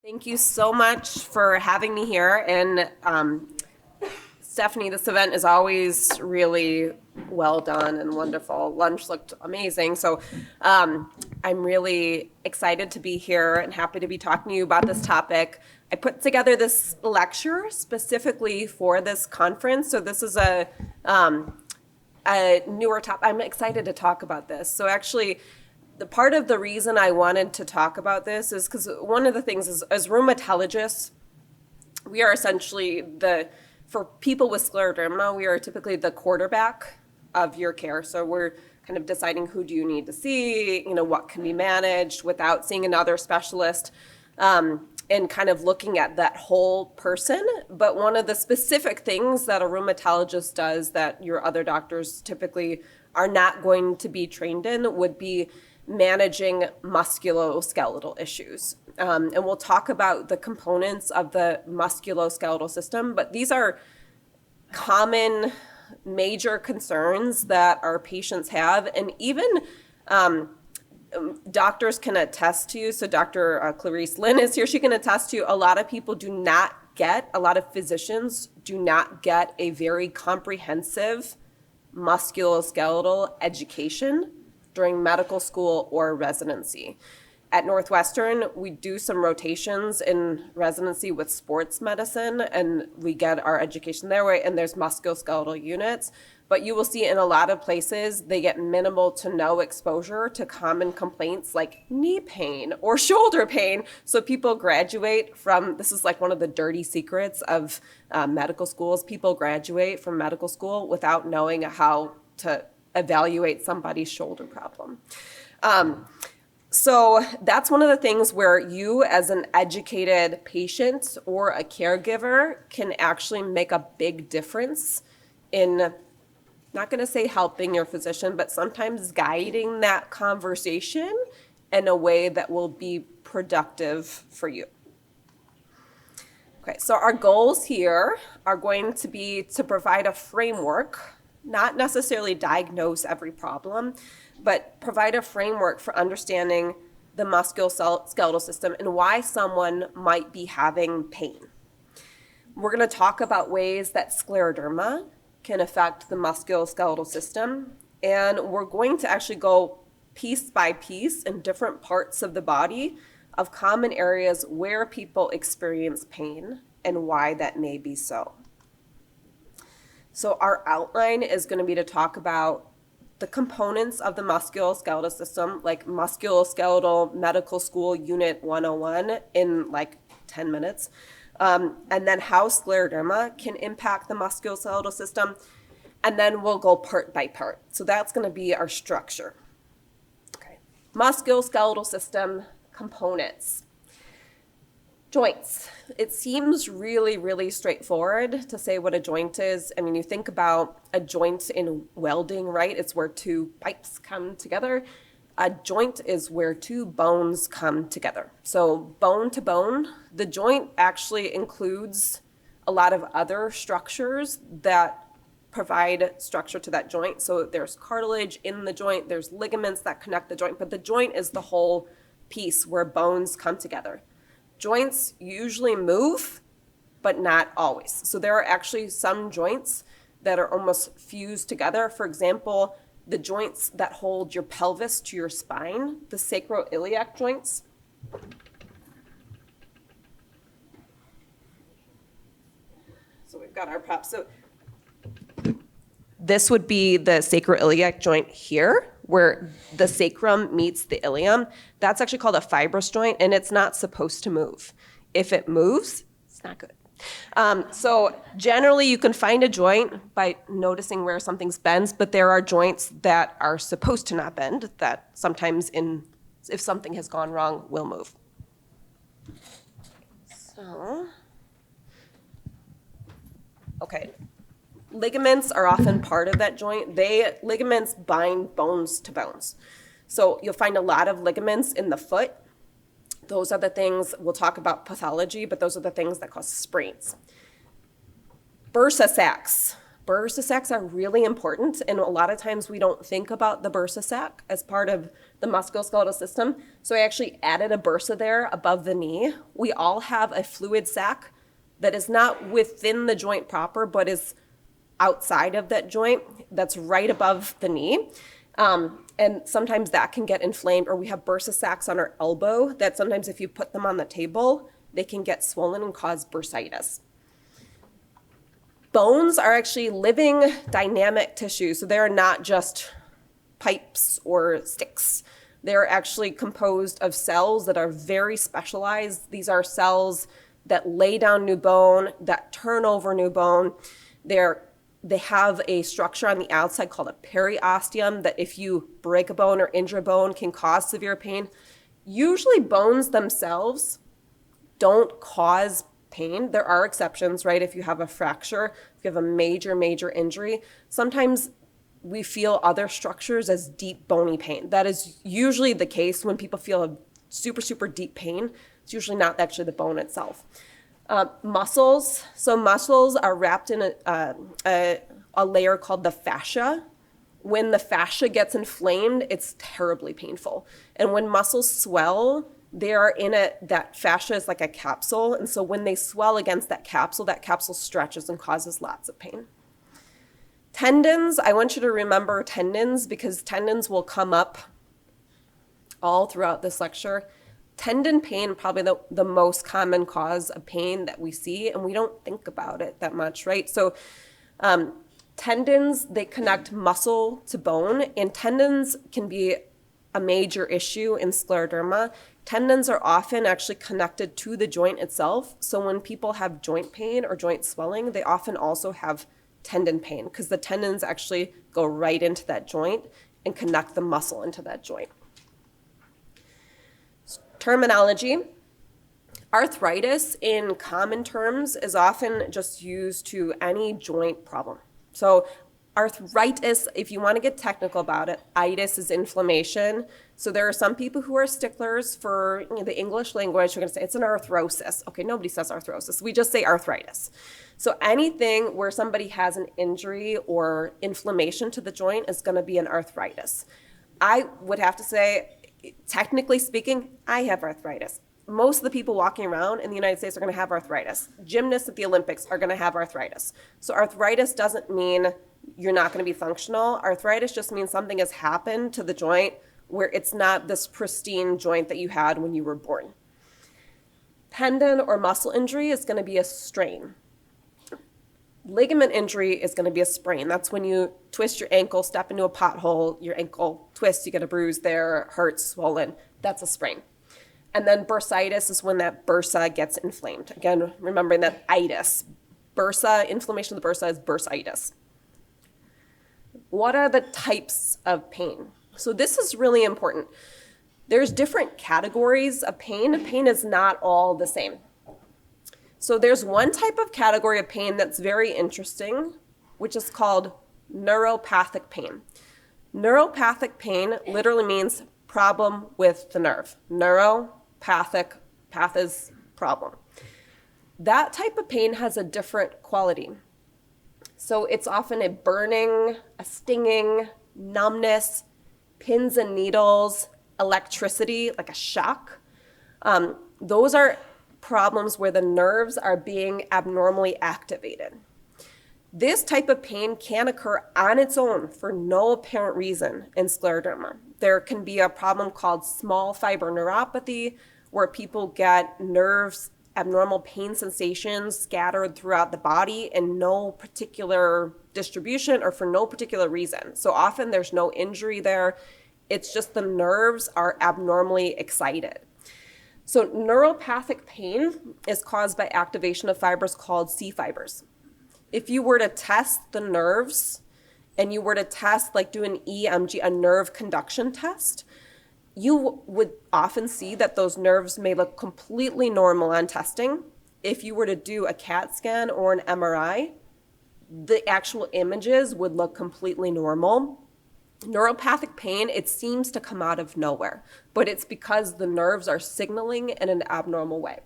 Thank you so much for having me here. And Stephanie, this event is always really well done and wonderful. Lunch looked amazing. So I'm really excited to be here and happy to be talking to you about this topic. I put together this lecture specifically for this conference. So this is a newer topic. I'm excited to talk about this. So actually, the part of the reason I wanted to talk about this is because one of the things is, as rheumatologists, we are essentially for people with scleroderma, we are typically the quarterback of your care. So we're kind of deciding who do you need to see, what can be managed without seeing another specialist, and kind of looking at that whole person. But one of the specific things that a rheumatologist does that your other doctors typically are not going to be trained in would be managing musculoskeletal issues. And we'll talk about the components of the musculoskeletal system, but these are common major concerns that our patients have, and even doctors can attest to. So Dr. Clarice Lynn is here. She can attest to a lot of people a lot of physicians do not get a very comprehensive musculoskeletal education during medical school or residency. At Northwestern, we do some rotations in residency with sports medicine, and we get our education their way, and there's musculoskeletal units. But you will see in a lot of places, they get minimal to no exposure to common complaints like knee pain or shoulder pain. So people graduate from, this is like one of the dirty secrets of medical schools, people graduate from medical school without knowing how to evaluate somebody's shoulder problem. So that's one of the things where you, as an educated patient or a caregiver, can actually make a big difference in, not going to say helping your physician, but sometimes guiding that conversation in a way that will be productive for you. Okay, so our goals here are going to be to provide a framework, not necessarily diagnose every problem, but provide a framework for understanding the musculoskeletal system and why someone might be having pain. We're going to talk about ways that scleroderma can affect the musculoskeletal system, and we're going to actually go piece by piece in different parts of the body of common areas where people experience pain and why that may be so. So our outline is going to be to talk about the components of the musculoskeletal system, like Musculoskeletal Medical School Unit 101 in like 10 minutes, and then how scleroderma can impact the musculoskeletal system, and then we'll go part by part. So that's going to be our structure. Okay. Musculoskeletal system components. Joints. It seems really, really straightforward to say what a joint is. I mean, you think about a joint in welding, right? It's where two pipes come together. A joint is where two bones come together. So bone to bone, the joint actually includes a lot of other structures that provide structure to that joint. So there's cartilage in the joint, there's ligaments that connect the joint, but the joint is the whole piece where bones come together. Joints usually move, but not always. So there are actually some joints that are almost fused together. For example, the joints that hold your pelvis to your spine, the sacroiliac joints. So we've got our prop. So this would be the sacroiliac joint here, where the sacrum meets the ilium. That's actually called a fibrous joint, and it's not supposed to move. If it moves, it's not good. So generally, you can find a joint by noticing where something's bends, but there are joints that are supposed to not bend that sometimes, if something has gone wrong, will move. So, okay. Ligaments are often part of that joint. Ligaments bind bones to bones. So you'll find a lot of ligaments in the foot. Those are the things, we'll talk about pathology, but those are the things that cause sprains. Bursa sacs. bursa sacs are really important, and a lot of times we don't think about the bursa sac as part of the musculoskeletal system. So I actually added a bursa there above the knee. We all have a fluid sac that is not within the joint proper, but is outside of that joint that's right above the knee. And sometimes that can get inflamed, or we have bursa sacs on our elbow that sometimes if you put them on the table, they can get swollen and cause bursitis. Bones are actually living dynamic tissues, so they're not just pipes or sticks. They're actually composed of cells that are very specialized. These are cells that lay down new bone, that turn over new bone. They have a structure on the outside called a periosteum that if you break a bone or injure a bone can cause severe pain. Usually bones themselves don't cause pain. There are exceptions, right? If you have a fracture, if you have a major injury, sometimes we feel other structures as deep bony pain. That is usually the case when people feel a super deep pain. It's usually not actually the bone itself. Muscles. So muscles are wrapped in a layer called the fascia. When the fascia gets inflamed, it's terribly painful. And when muscles swell, they are in that fascia is like a capsule. And so when they swell against that capsule stretches and causes lots of pain. Tendons, I want you to remember tendons because tendons will come up all throughout this lecture. Tendon pain, probably the most common cause of pain that we see, and we don't think about it that much, right? So tendons, they connect muscle to bone, and tendons can be a major issue in scleroderma. Tendons are often actually connected to the joint itself. So when people have joint pain or joint swelling, they often also have tendon pain because the tendons actually go right into that joint and connect the muscle into that joint. Terminology. Arthritis in common terms is often just used to any joint problem. So arthritis, if you want to get technical about it, itis is inflammation. So there are some people who are sticklers for the English language. We're going to say it's an arthrosis. Okay, nobody says arthrosis. We just say arthritis. So anything where somebody has an injury or inflammation to the joint is going to be an arthritis. I would have to say, technically speaking, I have arthritis. Most of the people walking around in the United States are going to have arthritis. Gymnasts at the Olympics are going to have arthritis. So arthritis doesn't mean you're not going to be functional. Arthritis just means something has happened to the joint where it's not this pristine joint that you had when you were born. Tendon or muscle injury is going to be a strain. Ligament injury is going to be a sprain. That's when you twist your ankle, step into a pothole, your ankle twists, you get a bruise there, hurts, swollen. That's a sprain. And then bursitis is when that bursa gets inflamed. Again, remembering that itis. Bursa, inflammation of the bursa is bursitis. What are the types of pain? So this is really important. There's different categories of pain. Pain is not all the same. So there's one type of category of pain that's very interesting, which is called neuropathic pain. Neuropathic pain literally means problem with the nerve. Neuropathic, path is problem. That type of pain has a different quality. So it's often a burning, a stinging, numbness, pins and needles, electricity, like a shock. Those are problems where the nerves are being abnormally activated. This type of pain can occur on its own for no apparent reason in scleroderma. There can be a problem called small fiber neuropathy, where people get nerves, abnormal pain sensations scattered throughout the body in no particular distribution or for no particular reason. So often there's no injury there. It's just the nerves are abnormally excited. So neuropathic pain is caused by activation of fibers called C fibers. If you were to test the nerves and you were to test, like do an EMG, a nerve conduction test, you would often see that those nerves may look completely normal on testing. If you were to do a CAT scan or an MRI, the actual images would look completely normal. Neuropathic pain, it seems to come out of nowhere, but it's because the nerves are signaling in an abnormal way.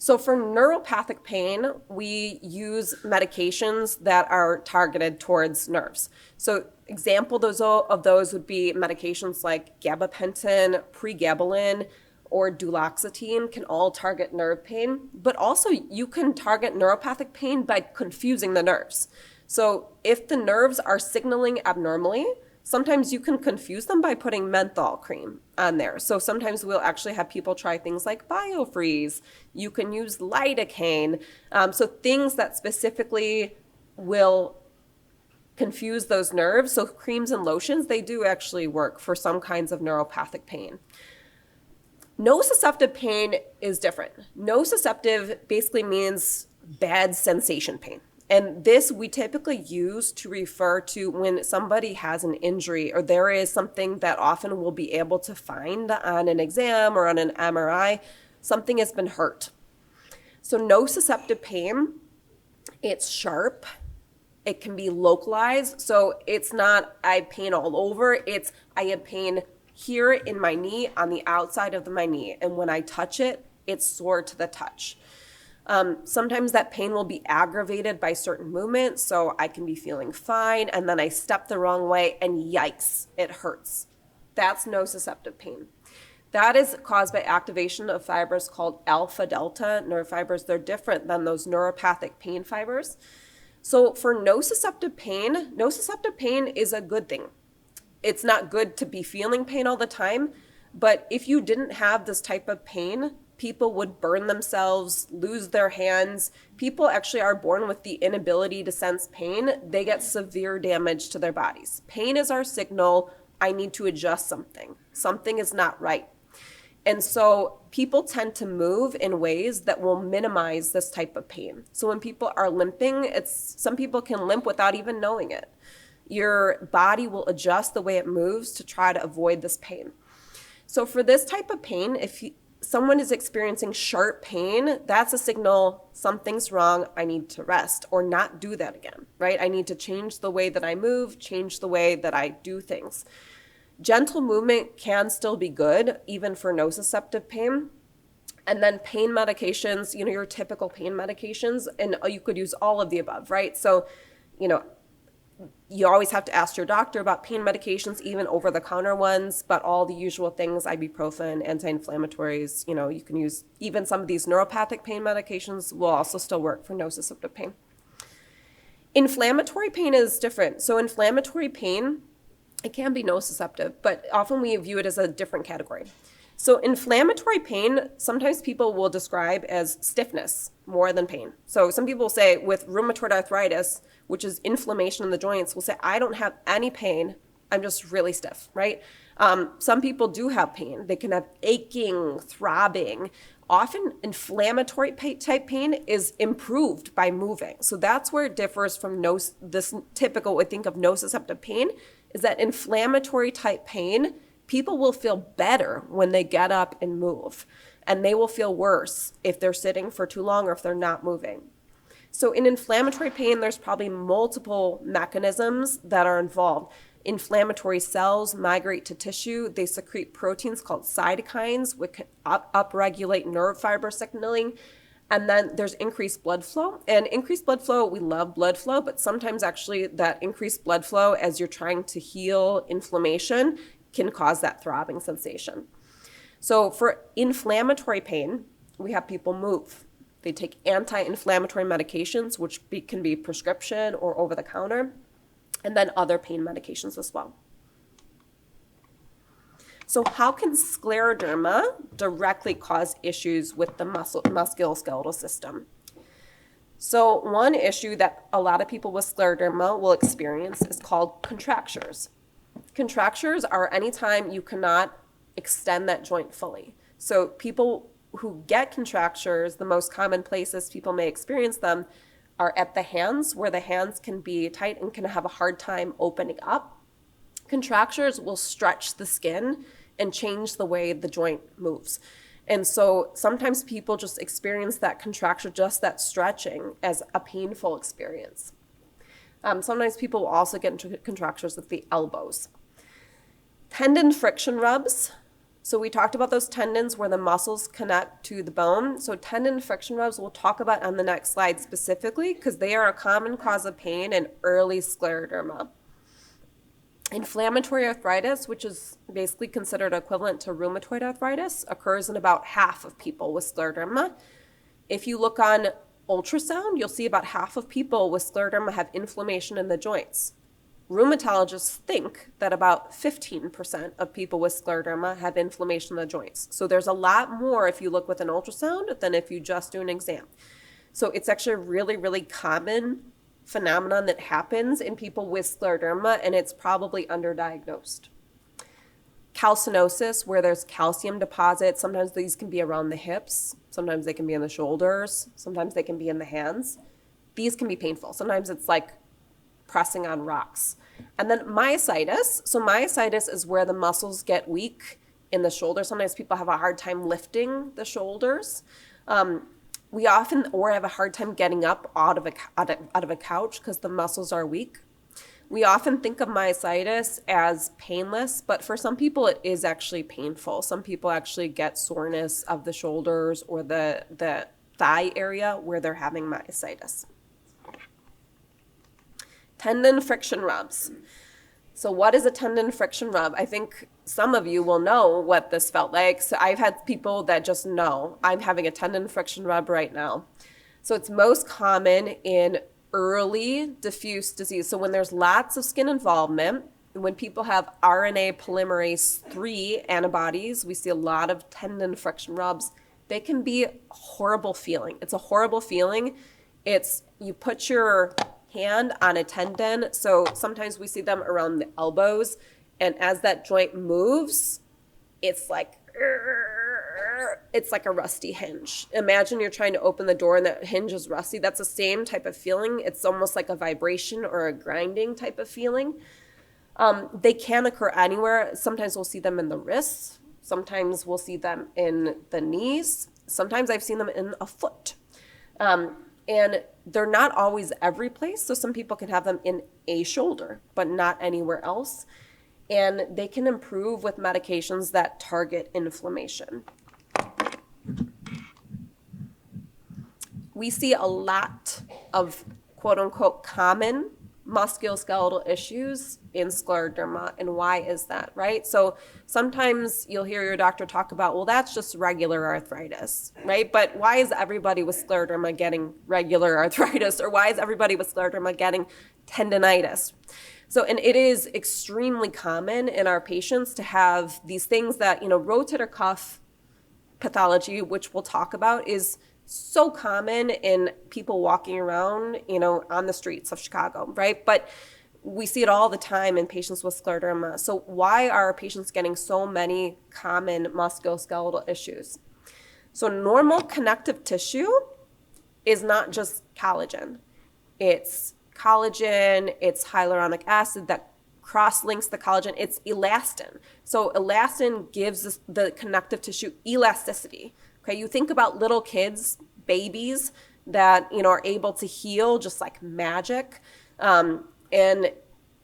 So for neuropathic pain, we use medications that are targeted towards nerves. So example of those would be medications like gabapentin, pregabalin, or duloxetine can all target nerve pain, but also you can target neuropathic pain by confusing the nerves. So if the nerves are signaling abnormally, sometimes you can confuse them by putting menthol cream on there. So sometimes we'll actually have people try things like BioFreeze. You can use lidocaine. So things that specifically will confuse those nerves. So creams and lotions, they do actually work for some kinds of neuropathic pain. Nociceptive pain is different. Nociceptive basically means bad sensation pain. And this we typically use to refer to when somebody has an injury or there is something that often we'll be able to find on an exam or on an MRI, something has been hurt. So nociceptive pain, it's sharp, it can be localized. So it's not I have pain all over, it's I have pain here in my knee, on the outside of my knee. And when I touch it, it's sore to the touch. Sometimes that pain will be aggravated by certain movements. So I can be feeling fine and then I step the wrong way and yikes, it hurts. That's nociceptive pain. That is caused by activation of fibers called alpha delta nerve fibers. They're different than those neuropathic pain fibers. So for nociceptive pain is a good thing. It's not good to be feeling pain all the time, but if you didn't have this type of pain, people would burn themselves, lose their hands. People actually are born with the inability to sense pain. They get severe damage to their bodies. Pain is our signal, I need to adjust something. Something is not right. And so people tend to move in ways that will minimize this type of pain. So when people are limping, some people can limp without even knowing it. Your body will adjust the way it moves to try to avoid this pain. So for this type of pain, if someone is experiencing sharp pain, that's a signal something's wrong, I need to rest or not do that again, right? I need to change the way that I move, change the way that I do things. Gentle movement can still be good, even for nociceptive pain. And then pain medications, your typical pain medications, and you could use all of the above, right? So, you always have to ask your doctor about pain medications, even over-the-counter ones, but all the usual things, ibuprofen, anti-inflammatories, you can use even some of these neuropathic pain medications will also still work for nociceptive pain. Inflammatory pain is different. So inflammatory pain, it can be nociceptive, but often we view it as a different category. So inflammatory pain, sometimes people will describe as stiffness more than pain. So some people say with rheumatoid arthritis, which is inflammation in the joints, will say, I don't have any pain, I'm just really stiff, right? Some people do have pain. They can have aching, throbbing. Often inflammatory type pain is improved by moving. So that's where it differs from this typical, we think of nociceptive pain, is that inflammatory type pain, people will feel better when they get up and move, and they will feel worse if they're sitting for too long or if they're not moving. So in inflammatory pain, there's probably multiple mechanisms that are involved. Inflammatory cells migrate to tissue. They secrete proteins called cytokines, which can upregulate nerve fiber signaling. And then there's increased blood flow. And increased blood flow, we love blood flow, but sometimes actually that increased blood flow as you're trying to heal inflammation can cause that throbbing sensation. So for inflammatory pain, we have people move. They take anti-inflammatory medications, which can be prescription or over-the-counter, and then other pain medications as well. So how can scleroderma directly cause issues with the musculoskeletal system? So one issue that a lot of people with scleroderma will experience is called contractures. Contractures are anytime you cannot extend that joint fully. So people who get contractures, the most common places people may experience them are at the hands, where the hands can be tight and can have a hard time opening up. Contractures will stretch the skin and change the way the joint moves. And so sometimes people just experience that contracture, just that stretching, as a painful experience. Sometimes people will also get into contractures at the elbows. Tendon friction rubs So we talked about those tendons where the muscles connect to the bone. So tendon friction rubs we'll talk about on the next slide specifically because they are a common cause of pain in early scleroderma. Inflammatory arthritis, which is basically considered equivalent to rheumatoid arthritis, occurs in about half of people with scleroderma. If you look on ultrasound, you'll see about half of people with scleroderma have inflammation in the joints. Rheumatologists think that about 15% of people with scleroderma have inflammation in the joints. So there's a lot more if you look with an ultrasound than if you just do an exam. So it's actually a really, really common phenomenon that happens in people with scleroderma, and it's probably underdiagnosed. Calcinosis, where there's calcium deposits, sometimes these can be around the hips, sometimes they can be in the shoulders, sometimes they can be in the hands. These can be painful. Sometimes it's like pressing on rocks. And then myositis. So myositis is where the muscles get weak in the shoulder. Sometimes people have a hard time lifting the shoulders. We often have a hard time getting up out of a couch because the muscles are weak. We often think of myositis as painless, but for some people it is actually painful. Some people actually get soreness of the shoulders or the thigh area where they're having myositis. Tendon friction rubs. So what is a tendon friction rub? I think some of you will know what this felt like. So I've had people that just know I'm having a tendon friction rub right now. So it's most common in early diffuse disease. So when there's lots of skin involvement, when people have RNA polymerase 3 antibodies, we see a lot of tendon friction rubs. They can be a horrible feeling. It's a horrible feeling. It's you put your hand on a tendon. So sometimes we see them around the elbows. And as that joint moves, it's like a rusty hinge. Imagine you're trying to open the door and that hinge is rusty. That's the same type of feeling. It's almost like a vibration or a grinding type of feeling. They can occur anywhere. Sometimes we'll see them in the wrists. Sometimes we'll see them in the knees. Sometimes I've seen them in a foot. And they're not always every place. So some people can have them in a shoulder, but not anywhere else. And they can improve with medications that target inflammation. We see a lot of quote unquote common musculoskeletal issues in scleroderma. And why is that, right? So sometimes you'll hear your doctor talk about, well, that's just regular arthritis, right? But why is everybody with scleroderma getting regular arthritis? Or why is everybody with scleroderma getting tendinitis? So, and it is extremely common in our patients to have these things that, rotator cuff pathology, which we'll talk about, is so common in people walking around, on the streets of Chicago, right? But we see it all the time in patients with scleroderma. So why are our patients getting so many common musculoskeletal issues? So normal connective tissue is not just collagen. It's collagen, it's hyaluronic acid that cross-links the collagen, it's elastin. So elastin gives the connective tissue elasticity. Okay, you think about little kids, babies that are able to heal just like magic, and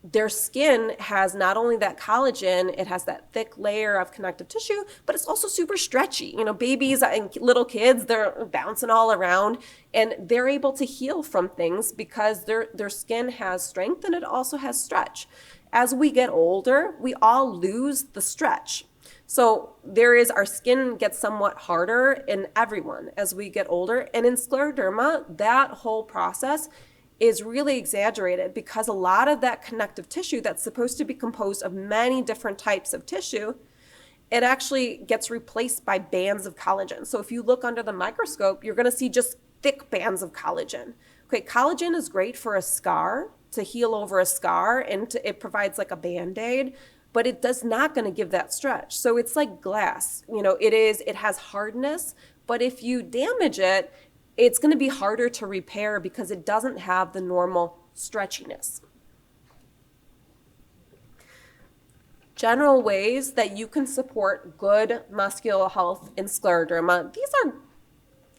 their skin has not only that collagen, it has that thick layer of connective tissue, but it's also super stretchy. Babies and little kids, they're bouncing all around, and they're able to heal from things because their skin has strength and it also has stretch. As we get older, we all lose the stretch. So our skin gets somewhat harder in everyone as we get older. And in scleroderma, that whole process is really exaggerated because a lot of that connective tissue that's supposed to be composed of many different types of tissue, it actually gets replaced by bands of collagen. So if you look under the microscope, you're going to see just thick bands of collagen. Okay, collagen is great for a scar, to heal over a scar, and it provides like a Band-Aid, but it does not going to give that stretch. So it's like glass. It has hardness, but if you damage it, it's going to be harder to repair because it doesn't have the normal stretchiness. General ways that you can support good muscular health in scleroderma. These are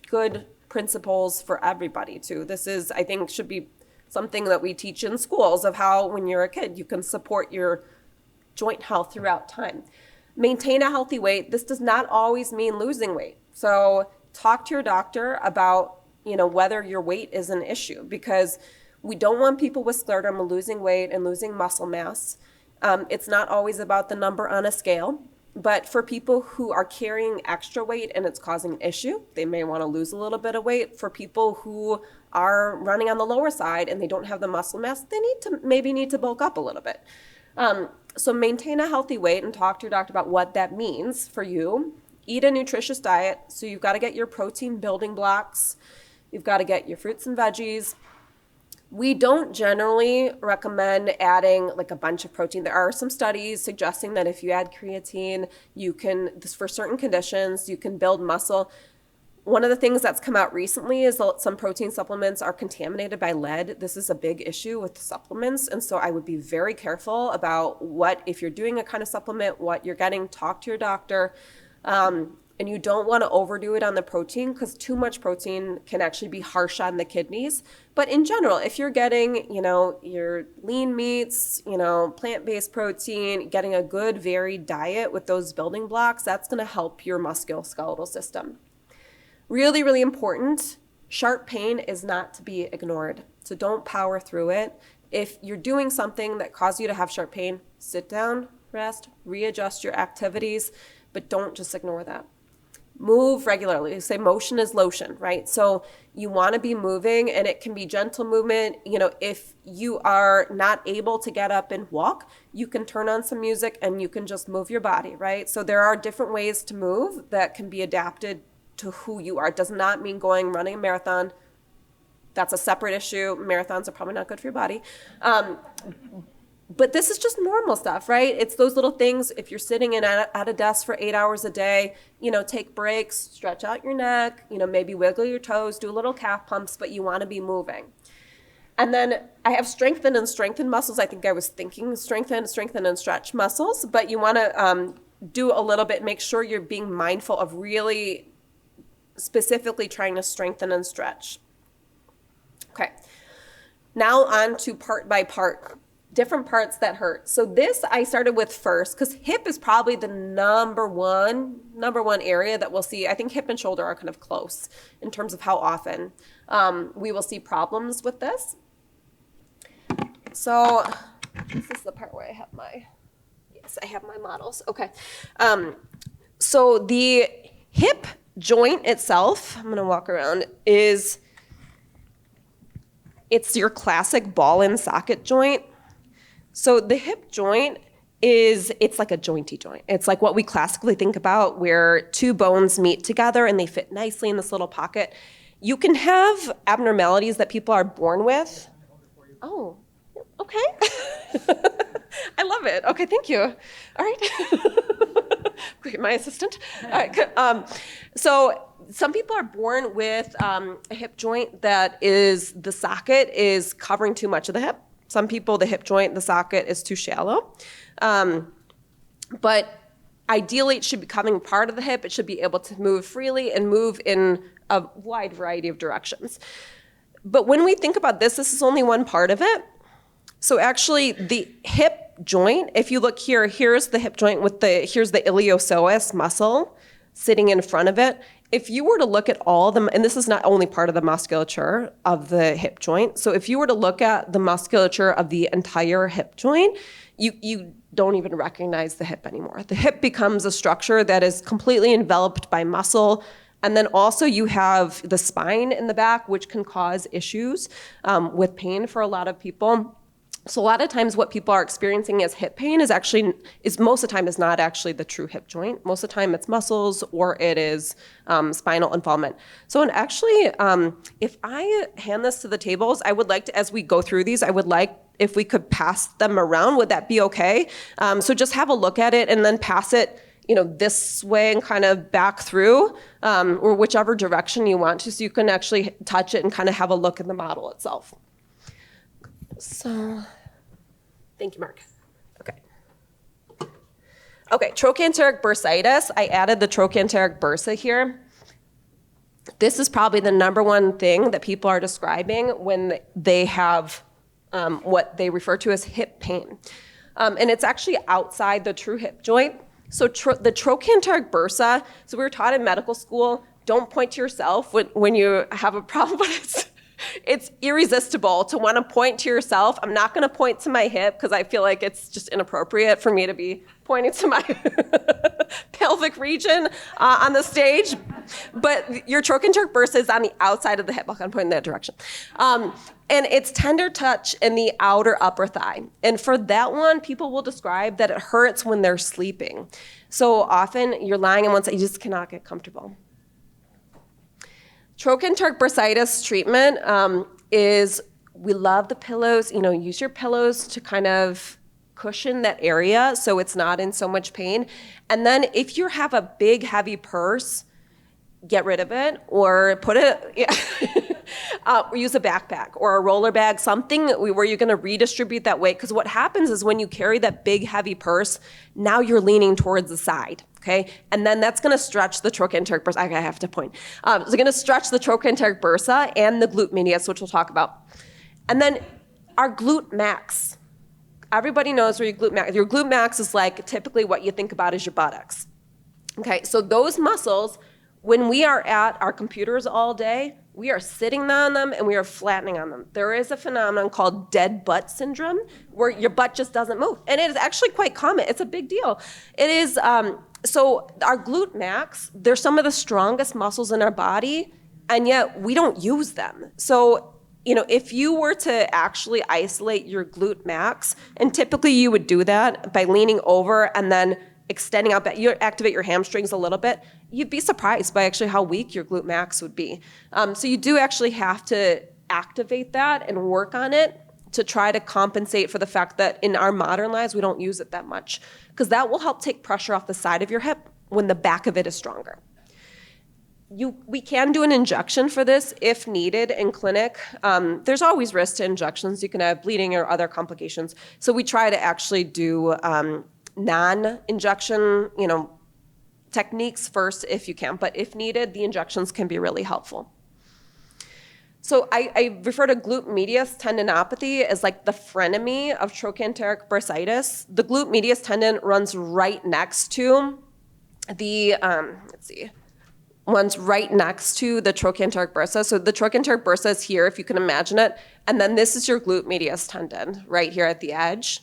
good principles for everybody too. This is, I think, should be something that we teach in schools of how when you're a kid, you can support your joint health throughout time. Maintain a healthy weight. This does not always mean losing weight. So talk to your doctor about, whether your weight is an issue, because we don't want people with scleroderma losing weight and losing muscle mass. It's not always about the number on a scale, but for people who are carrying extra weight and it's causing an issue, they may want to lose a little bit of weight. For people who are running on the lower side and they don't have the muscle mass, they need to bulk up a little bit. So maintain a healthy weight and talk to your doctor about what that means for you. Eat a nutritious diet. So you've got to get your protein building blocks. You've got to get your fruits and veggies. We don't generally recommend adding like a bunch of protein. There are some studies suggesting that if you add creatine, for certain conditions, you can build muscle. One of the things that's come out recently is that some protein supplements are contaminated by lead. This is a big issue with supplements. And so I would be very careful about if you're doing a kind of supplement, what you're getting, talk to your doctor. And you don't want to overdo it on the protein, because too much protein can actually be harsh on the kidneys. But in general, if you're getting, your lean meats, plant-based protein, getting a good varied diet with those building blocks, that's going to help your musculoskeletal system. Really, really important, sharp pain is not to be ignored. So don't power through it. If you're doing something that causes you to have sharp pain, sit down, rest, readjust your activities, but don't just ignore that. Move regularly. We say motion is lotion, right? So you want to be moving, and it can be gentle movement. If you are not able to get up and walk, you can turn on some music and you can just move your body, right? So there are different ways to move that can be adapted to who you are. It does not mean running a marathon. That's a separate issue. Marathons are probably not good for your body. But this is just normal stuff, right? It's those little things. If you're sitting at a desk for 8 hours a day, take breaks, stretch out your neck, maybe wiggle your toes, do little calf pumps, but you want to be moving. And then I have strengthen muscles. I think I was thinking strengthen and stretch muscles, but you want to do a little bit, make sure you're being mindful of really specifically trying to strengthen and stretch. Okay, now on to part by part. Different parts that hurt. So this I started with first, because hip is probably the number one area that we'll see. I think hip and shoulder are kind of close in terms of how often we will see problems with this. So this is the part where I have my models. Okay. So the hip joint itself, I'm going to walk around, it's your classic ball and socket joint. So the hip joint it's like a jointy joint. It's like what we classically think about, where two bones meet together and they fit nicely in this little pocket. You can have abnormalities that people are born with. Oh, okay. I love it. Okay, thank you. All right. Great, my assistant. All right. So some people are born with a hip joint that the socket is covering too much of the hip. Some people, the hip joint, the socket is too shallow. But ideally, it should be becoming part of the hip. It should be able to move freely and move in a wide variety of directions. But when we think about this is only one part of it. So actually, the hip joint, if you look here, here's the hip joint here's the iliopsoas muscle sitting in front of it. If you were to look at all of them, and this is not only part of the musculature of the hip joint, so if you were to look at the musculature of the entire hip joint, you don't even recognize the hip anymore. The hip becomes a structure that is completely enveloped by muscle. And then also you have the spine in the back, which can cause issues with pain for a lot of people. So a lot of times what people are experiencing as hip pain is most of the time is not actually the true hip joint. Most of the time it's muscles or it is spinal involvement. So and actually, if I hand this to the tables, I would like to, as we go through these, I would like if we could pass them around. Would that be okay? So just have a look at it and then pass it this way and kind of back through, or whichever direction you want to, so you can actually touch it and kind of have a look at the model itself. So, thank you, Mark. Okay, trochanteric bursitis. I added the trochanteric bursa here. This is probably the number one thing that people are describing when they have what they refer to as hip pain. And it's actually outside the true hip joint. So the trochanteric bursa, so we were taught in medical school, don't point to yourself when you have a problem, but it's irresistible to want to point to yourself. I'm not going to point to my hip because I feel like it's just inappropriate for me to be pointing to my pelvic region on the stage. But your trochanteric bursa is on the outside of the hip. I'll kind of point in that direction. And it's tender touch in the outer upper thigh. And for that one, people will describe that it hurts when they're sleeping. So often you're lying on one side, you just cannot get comfortable. Trochanteric bursitis treatment is, we love the pillows. Use your pillows to kind of cushion that area so it's not in so much pain. And then if you have a big, heavy purse, get rid of it or put it, or use a backpack or a roller bag, something where you're going to redistribute that weight. Because what happens is when you carry that big, heavy purse, now you're leaning towards the side. Okay, and then that's going to stretch the trochanteric bursa. I have to point. It's going to stretch the trochanteric bursa and the glute medius, which we'll talk about. And then our glute max. Everybody knows where your glute max. Your glute max is like typically what you think about as your buttocks. Okay, so those muscles, when we are at our computers all day, we are sitting on them and we are flattening on them. There is a phenomenon called dead butt syndrome where your butt just doesn't move. And it is actually quite common. It's a big deal. It is, so our glute max, they're some of the strongest muscles in our body, and yet we don't use them. So, if you were to actually isolate your glute max, and typically you would do that by leaning over and then extending out, you activate your hamstrings a little bit, you'd be surprised by actually how weak your glute max would be. So you do actually have to activate that and work on it to try to compensate for the fact that in our modern lives, we don't use it that much, because that will help take pressure off the side of your hip when the back of it is stronger. We can do an injection for this if needed in clinic. There's always risk to injections. You can have bleeding or other complications. So we try to actually do non-injection, techniques first if you can. But if needed, the injections can be really helpful. So I refer to glute medius tendinopathy as like the frenemy of trochanteric bursitis. The glute medius tendon runs right next to the, one's right next to the trochanteric bursa. So the trochanteric bursa is here, if you can imagine it. And then this is your glute medius tendon right here at the edge.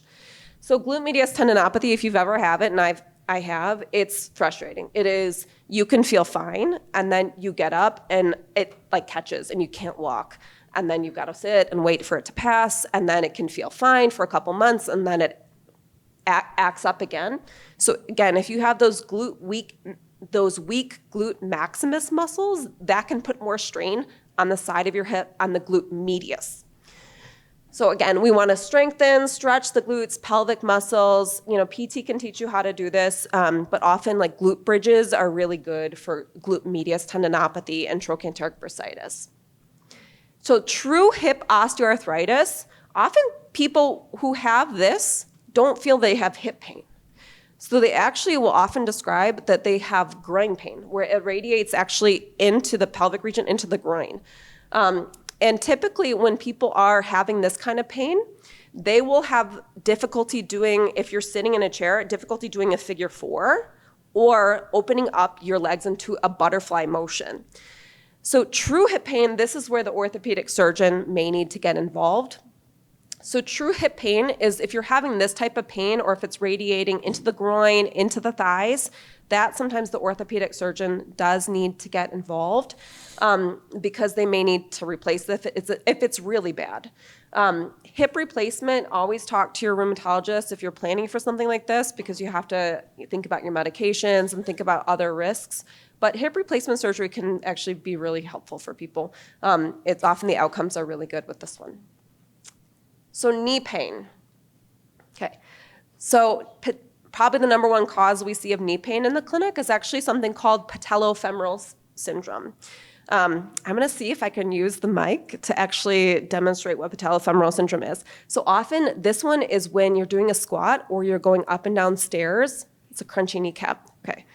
So glute medius tendinopathy, if you've ever had it, and I have, it's frustrating. It is, you can feel fine, and then you get up and it like catches and you can't walk. And then you've got to sit and wait for it to pass, and then it can feel fine for a couple months, and then it acts up again. So again, if you have those weak glute maximus muscles, that can put more strain on the side of your hip, on the glute medius. So again, we want to strengthen, stretch the glutes, pelvic muscles. PT can teach you how to do this, but often like glute bridges are really good for glute medius tendinopathy and trochanteric bursitis. So true hip osteoarthritis, often people who have this don't feel they have hip pain. So they actually will often describe that they have groin pain, where it radiates actually into the pelvic region, into the groin. And typically when people are having this kind of pain, they will have difficulty doing, if you're sitting in a chair, difficulty doing a figure 4 or opening up your legs into a butterfly motion. So true hip pain, this is where the orthopedic surgeon may need to get involved. So true hip pain is if you're having this type of pain or if it's radiating into the groin, into the thighs, that sometimes the orthopedic surgeon does need to get involved because they may need to replace it if it's really bad. Hip replacement, always talk to your rheumatologist if you're planning for something like this, because you have to think about your medications and think about other risks. But hip replacement surgery can actually be really helpful for people. It's often the outcomes are really good with this one. So knee pain. Okay, so probably the number one cause we see of knee pain in the clinic is actually something called patellofemoral syndrome. I'm going to see if I can use the mic to actually demonstrate what patellofemoral syndrome is. So often this one is when you're doing a squat or you're going up and down stairs. It's a crunchy kneecap. Okay,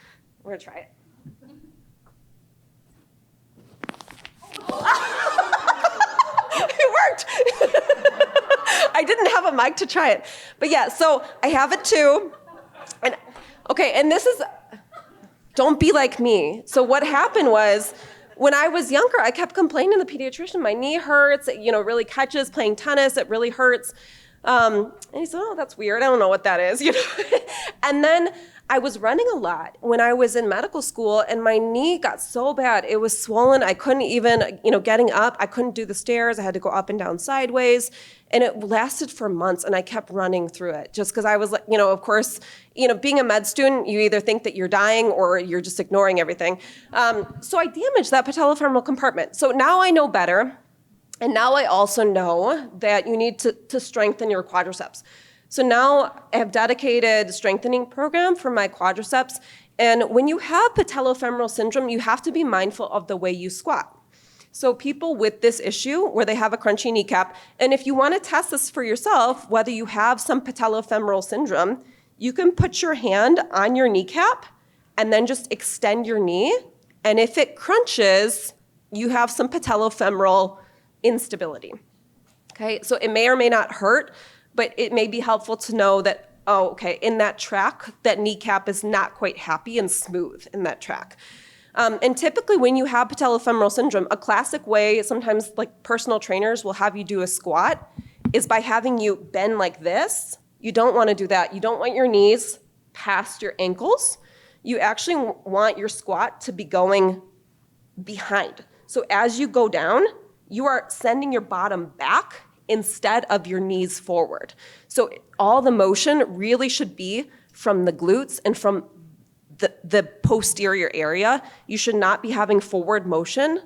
we're going to try it. It worked. I didn't have a mic to try it. But yeah, so I have it too. And Okay, and don't be like me. So what happened was, when I was younger, I kept complaining to the pediatrician, my knee hurts, it, really catches playing tennis, it really hurts. And he said, oh, that's weird, I don't know what that is, And then I was running a lot when I was in medical school, and my knee got so bad, it was swollen, I couldn't even, getting up, I couldn't do the stairs, I had to go up and down sideways, and it lasted for months, and I kept running through it, just because I was like, of course, being a med student, you either think that you're dying or you're just ignoring everything. So I damaged that patellofemoral compartment. So now I know better, and now I also know that you need to strengthen your quadriceps. So now I have dedicated strengthening program for my quadriceps. And when you have patellofemoral syndrome, you have to be mindful of the way you squat. So people with this issue where they have a crunchy kneecap, and if you want to test this for yourself, whether you have some patellofemoral syndrome, you can put your hand on your kneecap and then just extend your knee. And if it crunches, you have some patellofemoral instability. Okay, so it may or may not hurt, but it may be helpful to know that, oh, okay, in that track, that kneecap is not quite happy and smooth in that track. And typically when you have patellofemoral syndrome, a classic way, sometimes like personal trainers will have you do a squat, is by having you bend like this. You don't want to do that. You don't want your knees past your ankles. You actually want your squat to be going behind. So as you go down, you are sending your bottom back instead of your knees forward. So all the motion really should be from the glutes and from the posterior area. You should not be having forward motion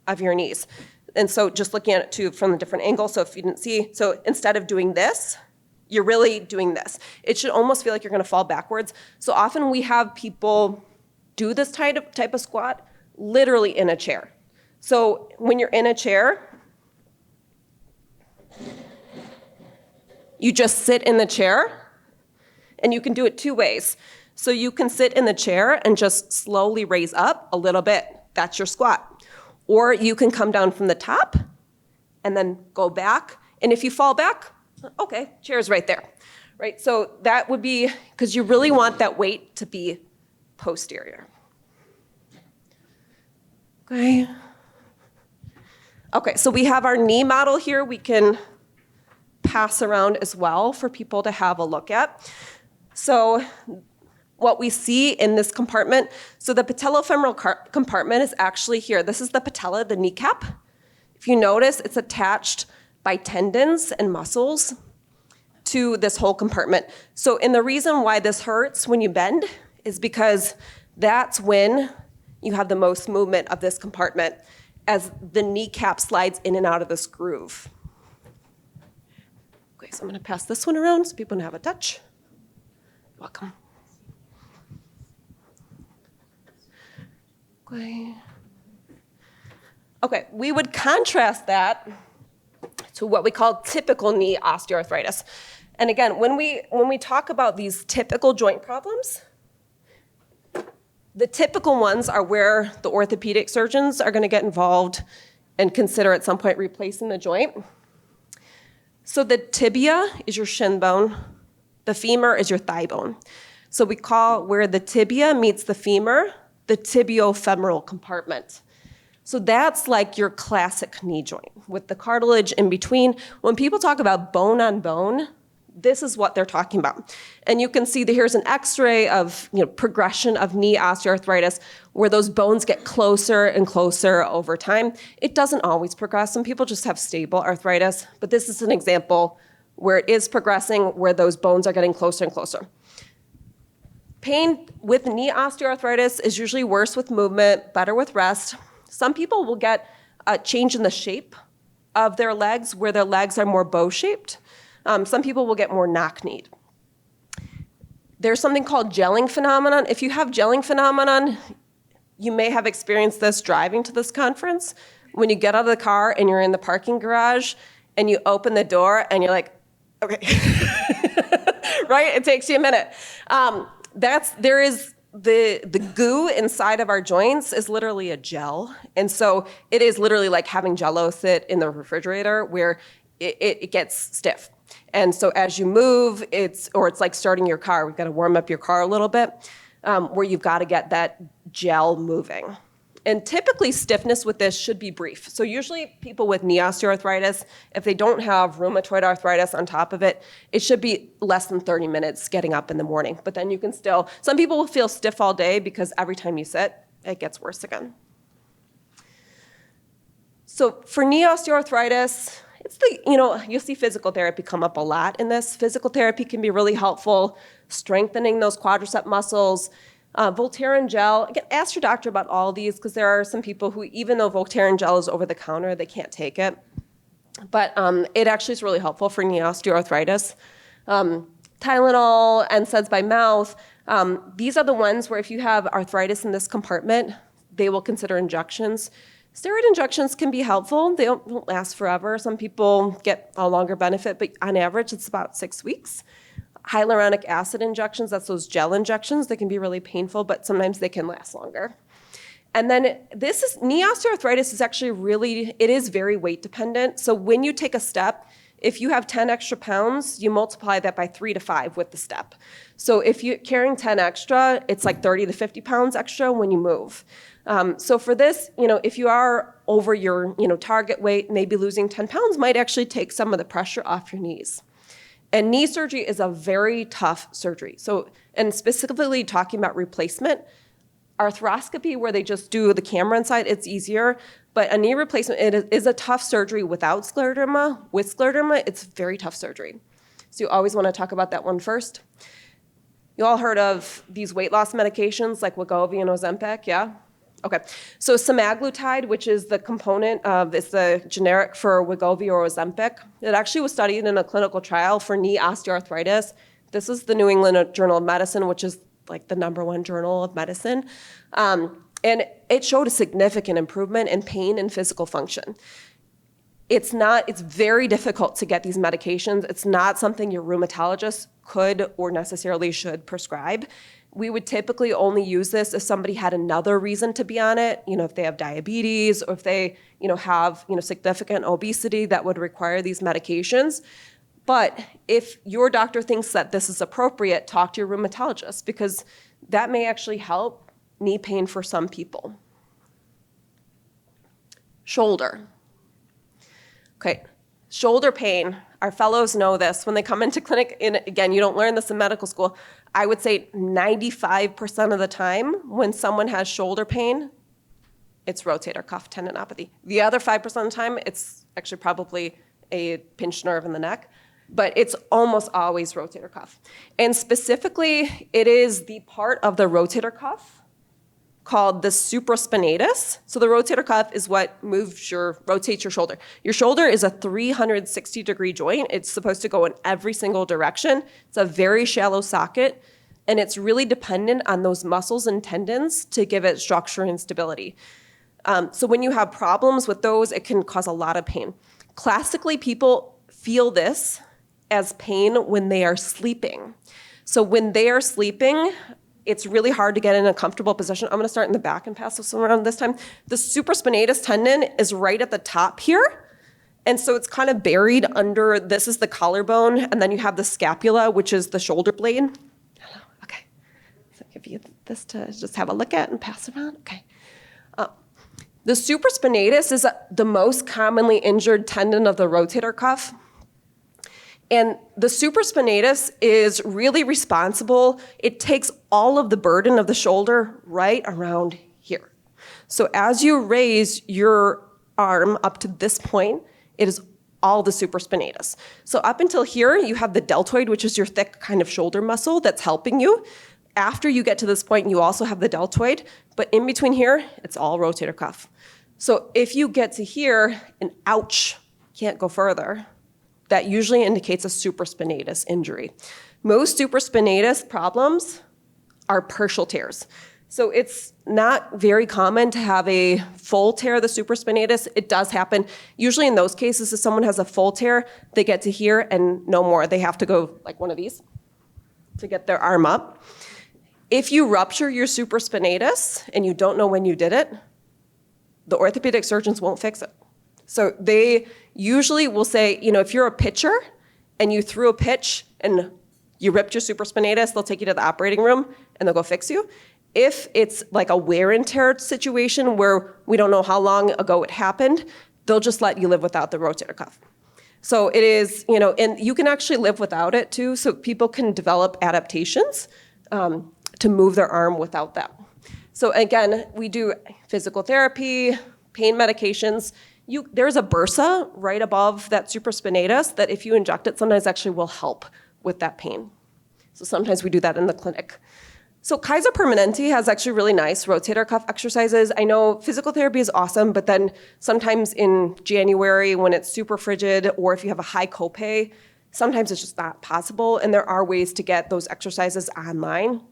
of your knees. And so just looking at it too from a different angle, so if you didn't see, so instead of doing this, you're really doing this. It should almost feel like you're gonna fall backwards. So often we have people do this type of squat literally in a chair. So when you're in a chair, you just sit in the chair, and you can do it two ways. So you can sit in the chair and just slowly raise up a little bit. That's your squat. Or you can come down from the top and then go back. And if you fall back, okay, chair's right there, right? So that would be, because you really want that weight to be posterior. Okay. Okay, so we have our knee model here. We can pass around as well for people to have a look at. So what we see in this compartment, so the patellofemoral compartment is actually here. This is the patella, the kneecap. If you notice, it's attached by tendons and muscles to this whole compartment. So, and the reason why this hurts when you bend is because that's when you have the most movement of this compartment as the kneecap slides in and out of this groove. Okay, so I'm gonna pass this one around so people can have a touch. Welcome. Okay, we would contrast that to what we call typical knee osteoarthritis. And again, when we talk about these typical joint problems, the typical ones are where the orthopedic surgeons are going to get involved and consider at some point replacing the joint. So the tibia is your shin bone, the femur is your thigh bone. So we call where the tibia meets the femur the tibiofemoral compartment. So that's like your classic knee joint with the cartilage in between. When people talk about bone on bone, this is what they're talking about. And you can see that here's an x-ray of progression of knee osteoarthritis where those bones get closer and closer over time. It doesn't always progress. Some people just have stable arthritis, but this is an example where it is progressing, where those bones are getting closer and closer. Pain with knee osteoarthritis is usually worse with movement, better with rest. Some people will get a change in the shape of their legs, where their legs are more bow-shaped. Some people will get more knock-kneed. There's something called gelling phenomenon. If you have gelling phenomenon, you may have experienced this driving to this conference. When you get out of the car and you're in the parking garage and you open the door and you're like, okay, right? It takes you a minute. The goo inside of our joints is literally a gel. And so it is literally like having Jell-O sit in the refrigerator where it gets stiff. And so as you move, it's like starting your car. We've got to warm up your car a little bit, where you've got to get that gel moving. And typically stiffness with this should be brief. So usually people with knee osteoarthritis, if they don't have rheumatoid arthritis on top of it, it should be less than 30 minutes getting up in the morning. But then you can still, some people will feel stiff all day because every time you sit, it gets worse again. So for knee osteoarthritis, it's you'll see physical therapy come up a lot in this. Physical therapy can be really helpful, strengthening those quadricep muscles. Voltaren gel, again, ask your doctor about all these because there are some people who, even though Voltaren gel is over the counter, they can't take it. But it actually is really helpful for knee osteoarthritis. Tylenol, NSAIDs by mouth, these are the ones where if you have arthritis in this compartment, they will consider injections. Steroid injections can be helpful. They don't last forever. Some people get a longer benefit, but on average, it's about 6 weeks. Hyaluronic acid injections, that's those gel injections, they can be really painful, but sometimes they can last longer. And then knee osteoarthritis is actually it is very weight dependent. So when you take a step, if you have 10 extra pounds, you multiply that by 3 to 5 with the step. So if you're carrying 10 extra, it's like 30 to 50 pounds extra when you move. So for this, if you are over your, target weight, maybe losing 10 pounds might actually take some of the pressure off your knees. And knee surgery is a very tough surgery. So, and specifically talking about replacement, arthroscopy where they just do the camera inside, it's easier. But a knee replacement, it is a tough surgery without scleroderma. With scleroderma, it's very tough surgery. So you always want to talk about that one first. You all heard of these weight loss medications like Wegovy and Ozempic, yeah? Okay, so semaglutide, which is the component of, it's the generic for Wegovy or Ozempic. It actually was studied in a clinical trial for knee osteoarthritis. This is the New England Journal of Medicine, which is like the #1 journal of medicine. And it showed a significant improvement in pain and physical function. It's very difficult to get these medications. It's not something your rheumatologist could or necessarily should prescribe. We would typically only use this if somebody had another reason to be on it, if they have diabetes or if they, have, significant obesity that would require these medications. But if your doctor thinks that this is appropriate, talk to your rheumatologist because that may actually help knee pain for some people. Shoulder. Okay, shoulder pain. Our fellows know this. When they come into clinic, and again, you don't learn this in medical school, I would say 95% of the time when someone has shoulder pain, it's rotator cuff tendinopathy. The other 5% of the time, it's actually probably a pinched nerve in the neck, but it's almost always rotator cuff. And specifically, it is the part of the rotator cuff called the supraspinatus. So the rotator cuff is what rotates your shoulder. Your shoulder is a 360-degree joint. It's supposed to go in every single direction. It's a very shallow socket, and it's really dependent on those muscles and tendons to give it structure and stability. So when you have problems with those, it can cause a lot of pain. Classically, people feel this as pain when they are sleeping. So when they are sleeping, it's really hard to get in a comfortable position. I'm gonna start in the back and pass this around this time. The supraspinatus tendon is right at the top here. And so it's kind of buried under, this is the collarbone, and then you have the scapula, which is the shoulder blade. Hello, okay. So I'll give you this to just have a look at and pass it around, okay. The supraspinatus is the most commonly injured tendon of the rotator cuff. And the supraspinatus is really responsible. It takes all of the burden of the shoulder right around here. So as you raise your arm up to this point, it is all the supraspinatus. So up until here, you have the deltoid, which is your thick kind of shoulder muscle that's helping you. After you get to this point, you also have the deltoid, but in between here, it's all rotator cuff. So if you get to here and ouch, can't go further, that usually indicates a supraspinatus injury. Most supraspinatus problems are partial tears. So it's not very common to have a full tear of the supraspinatus. It does happen. Usually in those cases, if someone has a full tear, they get to here and no more. They have to go like one of these to get their arm up. If you rupture your supraspinatus and you don't know when you did it, the orthopedic surgeons won't fix it. So they usually will say, if you're a pitcher and you threw a pitch and you ripped your supraspinatus, they'll take you to the operating room and they'll go fix you. If it's like a wear and tear situation where we don't know how long ago it happened, they'll just let you live without the rotator cuff. So it is, and you can actually live without it too, so people can develop adaptations to move their arm without that. So again, we do physical therapy, pain medications. There's a bursa right above that supraspinatus that if you inject it, sometimes actually will help with that pain. So sometimes we do that in the clinic. So Kaiser Permanente has actually really nice rotator cuff exercises. I know physical therapy is awesome, but then sometimes in January when it's super frigid or if you have a high copay, sometimes it's just not possible, and there are ways to get those exercises online.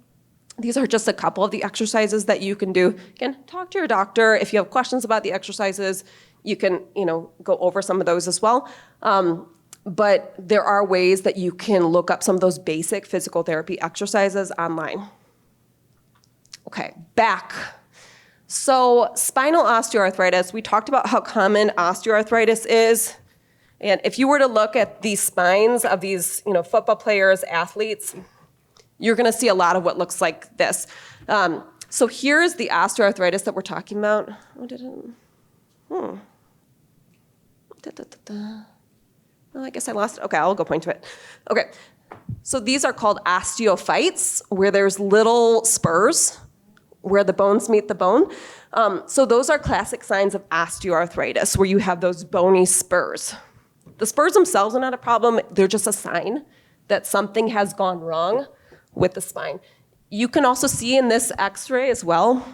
These are just a couple of the exercises that you can do. Again, talk to your doctor. If you have questions about the exercises, you can go over some of those as well. But there are ways that you can look up some of those basic physical therapy exercises online. Okay, back. So spinal osteoarthritis, we talked about how common osteoarthritis is. And if you were to look at these spines of these football players, athletes, you're going to see a lot of what looks like this. So here's the osteoarthritis that we're talking about. Oh, I guess I lost it. Okay, I'll go point to it. Okay, so these are called osteophytes, where there's little spurs where the bones meet the bone. So those are classic signs of osteoarthritis, where you have those bony spurs. The spurs themselves are not a problem. They're just a sign that something has gone wrong with the spine. You can also see in this x-ray as well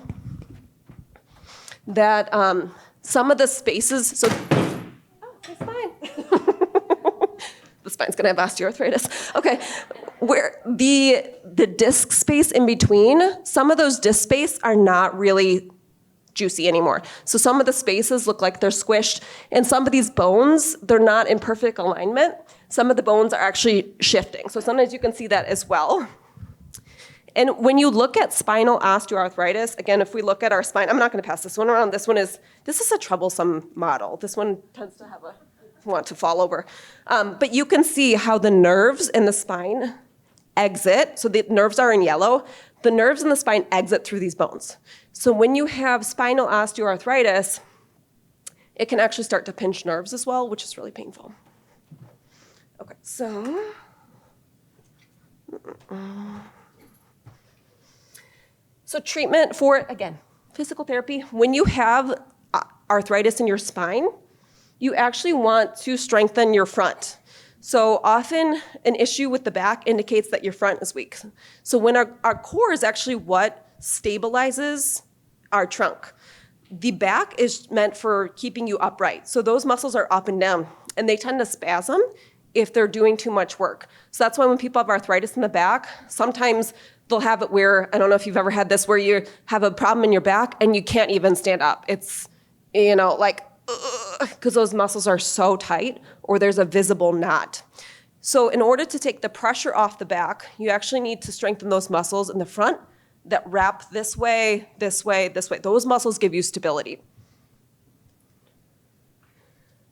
that some of the spaces, it's fine. The spine's gonna have osteoarthritis. Okay, where the disc space in between, some of those disc space are not really juicy anymore. So some of the spaces look like they're squished, and some of these bones, they're not in perfect alignment. Some of the bones are actually shifting. So sometimes you can see that as well. And when you look at spinal osteoarthritis, again, if we look at our spine, I'm not gonna pass this one around. This is a troublesome model. This one tends to want to fall over. But you can see how the nerves in the spine exit. So the nerves are in yellow. The nerves in the spine exit through these bones. So when you have spinal osteoarthritis, it can actually start to pinch nerves as well, which is really painful. Okay, so. So treatment for, again, physical therapy. When you have arthritis in your spine, you actually want to strengthen your front. So often an issue with the back indicates that your front is weak. So when our core is actually what stabilizes our trunk. The back is meant for keeping you upright. So those muscles are up and down, and they tend to spasm if they're doing too much work. So that's why when people have arthritis in the back, sometimes they'll have it where, I don't know if you've ever had this, where you have a problem in your back and you can't even stand up. It's, because those muscles are so tight, or there's a visible knot. So in order to take the pressure off the back, you actually need to strengthen those muscles in the front that wrap this way, this way, this way. Those muscles give you stability.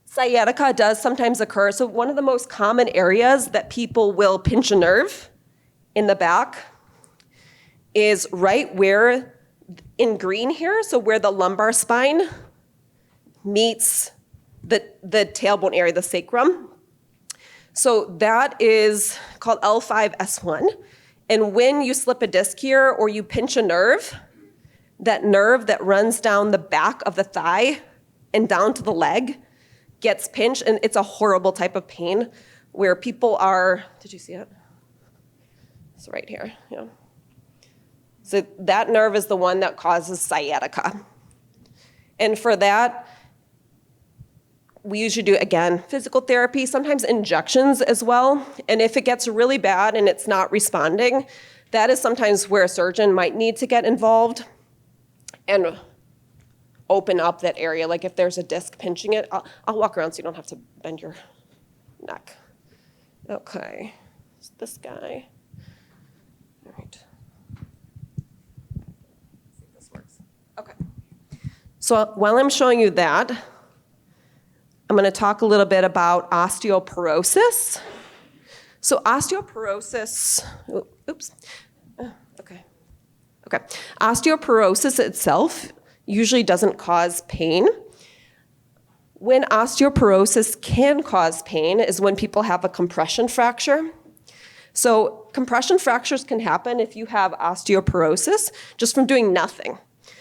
Sciatica does sometimes occur. So one of the most common areas that people will pinch a nerve in the back is right where, in green here, so where the lumbar spine meets the tailbone area, the sacrum. So that is called L5S1. And when you slip a disc here or you pinch a nerve, that nerve that runs down the back of the thigh and down to the leg gets pinched, and it's a horrible type of pain where people are, did you see it? It's right here, yeah. So that nerve is the one that causes sciatica. And for that, we usually do, again, physical therapy, sometimes injections as well. And if it gets really bad and it's not responding, that is sometimes where a surgeon might need to get involved and open up that area. Like if there's a disc pinching it, I'll walk around so you don't have to bend your neck. Okay, it's this guy. All right. See if this works. Okay. So while I'm showing you that, I'm going to talk a little bit about osteoporosis. So osteoporosis, oops, okay. Osteoporosis itself usually doesn't cause pain. When osteoporosis can cause pain is when people have a compression fracture. So compression fractures can happen if you have osteoporosis just from doing nothing.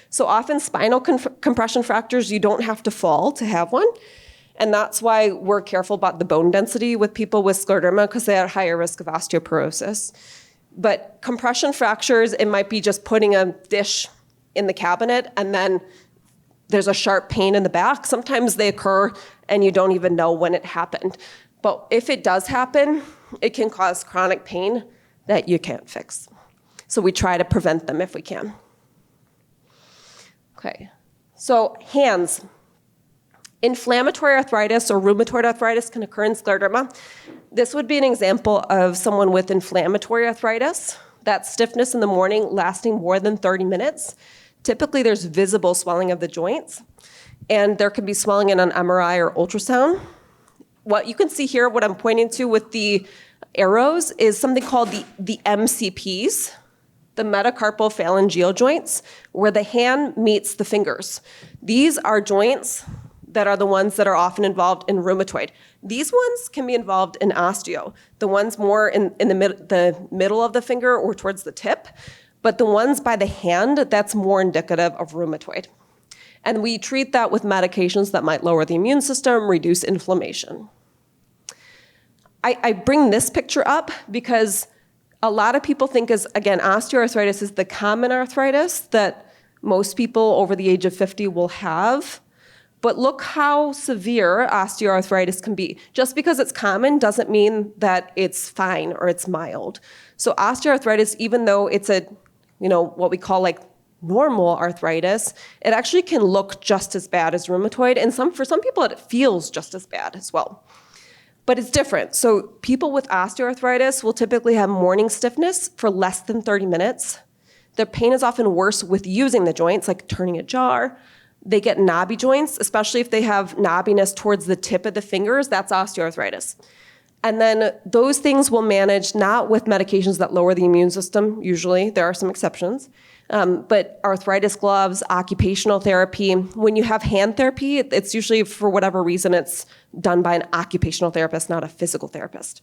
So often spinal compression fractures, you don't have to fall to have one. And that's why we're careful about the bone density with people with scleroderma, because they're at higher risk of osteoporosis. But compression fractures, it might be just putting a dish in the cabinet and then there's a sharp pain in the back. Sometimes they occur and you don't even know when it happened. But if it does happen, it can cause chronic pain that you can't fix. So we try to prevent them if we can. Okay, so hands. Inflammatory arthritis or rheumatoid arthritis can occur in scleroderma. This would be an example of someone with inflammatory arthritis. That stiffness in the morning lasting more than 30 minutes. Typically, there's visible swelling of the joints, and there can be swelling in an MRI or ultrasound. What you can see here, what I'm pointing to with the arrows, is something called the MCPs, the metacarpal phalangeal joints, where the hand meets the fingers. These are joints that are the ones that are often involved in rheumatoid. These ones can be involved in osteo, the ones more in the middle of the finger or towards the tip, but the ones by the hand, that's more indicative of rheumatoid. And we treat that with medications that might lower the immune system, reduce inflammation. I bring this picture up because a lot of people think, again, osteoarthritis is the common arthritis that most people over the age of 50 will have. But look how severe osteoarthritis can be. Just because it's common doesn't mean that it's fine or it's mild. So osteoarthritis, even though it's what we call like normal arthritis, it actually can look just as bad as rheumatoid. And for some people, it feels just as bad as well. But it's different. So people with osteoarthritis will typically have morning stiffness for less than 30 minutes. Their pain is often worse with using the joints, like turning a jar. They get knobby joints, especially if they have knobbiness towards the tip of the fingers. That's osteoarthritis. And then those things will manage not with medications that lower the immune system, usually. There are some exceptions. But arthritis gloves, occupational therapy. When you have hand therapy, it's usually, for whatever reason, it's done by an occupational therapist, not a physical therapist.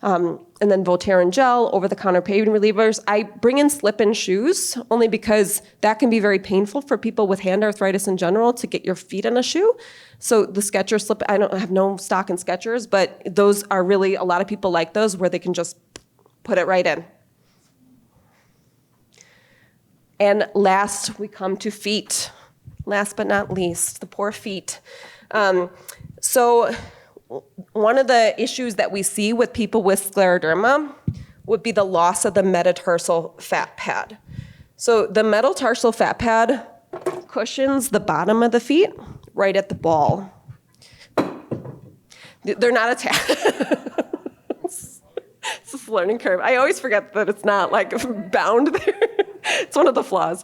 And then Voltaren gel, over-the-counter pain relievers. I bring in slip-in shoes only because that can be very painful for people with hand arthritis in general to get your feet in a shoe. So the Skechers slip, I don't have no stock in Skechers, but those are really, a lot of people like those where they can just put it right in. And last, we come to feet. Last but not least, the poor feet. So one of the issues that we see with people with scleroderma would be the loss of the metatarsal fat pad. So the metatarsal fat pad cushions the bottom of the feet right at the ball. They're not attached. It's a learning curve. I always forget that it's not like bound there. It's one of the flaws.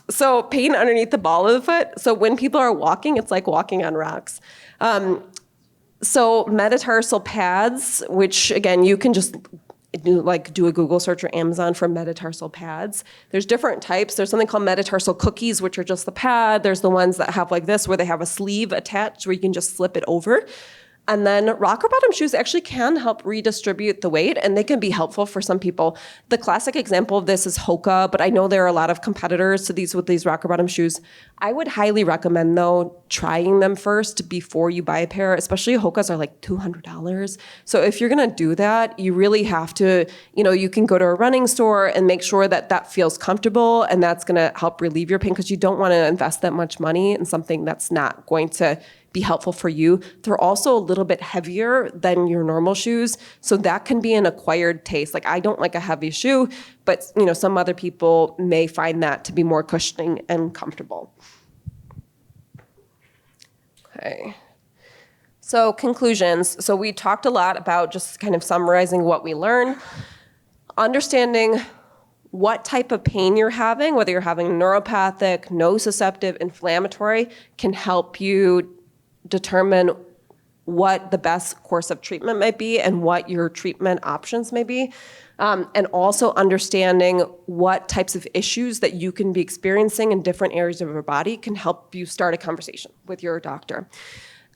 So pain underneath the ball of the foot. So when people are walking, it's like walking on rocks. So metatarsal pads, which again, you can just do a Google search or Amazon for metatarsal pads. There's different types. There's something called metatarsal cookies, which are just the pad. There's the ones that have like this, where they have a sleeve attached where you can just slip it over. And then rocker bottom shoes actually can help redistribute the weight, and they can be helpful for some people. The classic example of this is Hoka, but I know there are a lot of competitors to these with these rocker bottom shoes. I would highly recommend, though, trying them first before you buy a pair, especially Hokas are like $200. So if you're gonna do that, you really have to, you can go to a running store and make sure that that feels comfortable, and that's gonna help relieve your pain, because you don't wanna invest that much money in something that's not going to be helpful for you. They're also a little bit heavier than your normal shoes, so that can be an acquired taste. Like, I don't like a heavy shoe, but some other people may find that to be more cushioning and comfortable. Okay. So conclusions. So we talked a lot about just kind of summarizing what we learned, understanding what type of pain you're having, whether you're having neuropathic, nociceptive, inflammatory, can help you determine what the best course of treatment might be and what your treatment options may be. And also understanding what types of issues that you can be experiencing in different areas of your body can help you start a conversation with your doctor.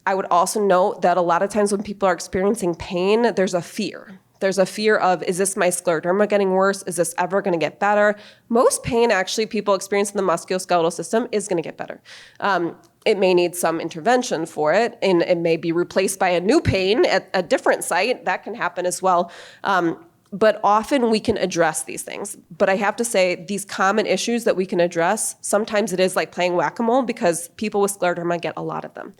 I would also note that a lot of times when people are experiencing pain, there's a fear. There's a fear of, is this my scleroderma getting worse? Is this ever going to get better? Most pain, actually, people experience in the musculoskeletal system is going to get better. It may need some intervention for it, and it may be replaced by a new pain at a different site. That can happen as well. But often we can address these things. But I have to say, these common issues that we can address, sometimes it is like playing whack-a-mole because people with scleroderma get a lot of them.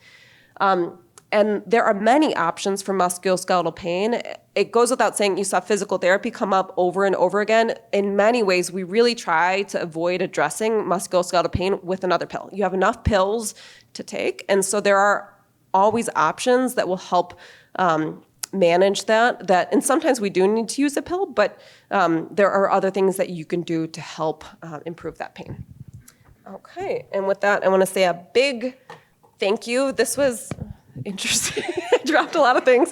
And there are many options for musculoskeletal pain. It goes without saying, you saw physical therapy come up over and over again. In many ways, we really try to avoid addressing musculoskeletal pain with another pill. You have enough pills to take, and so there are always options that will help manage that. And sometimes we do need to use a pill, but there are other things that you can do to help improve that pain. Okay, and with that, I want to say a big thank you. This was interesting. I dropped a lot of things.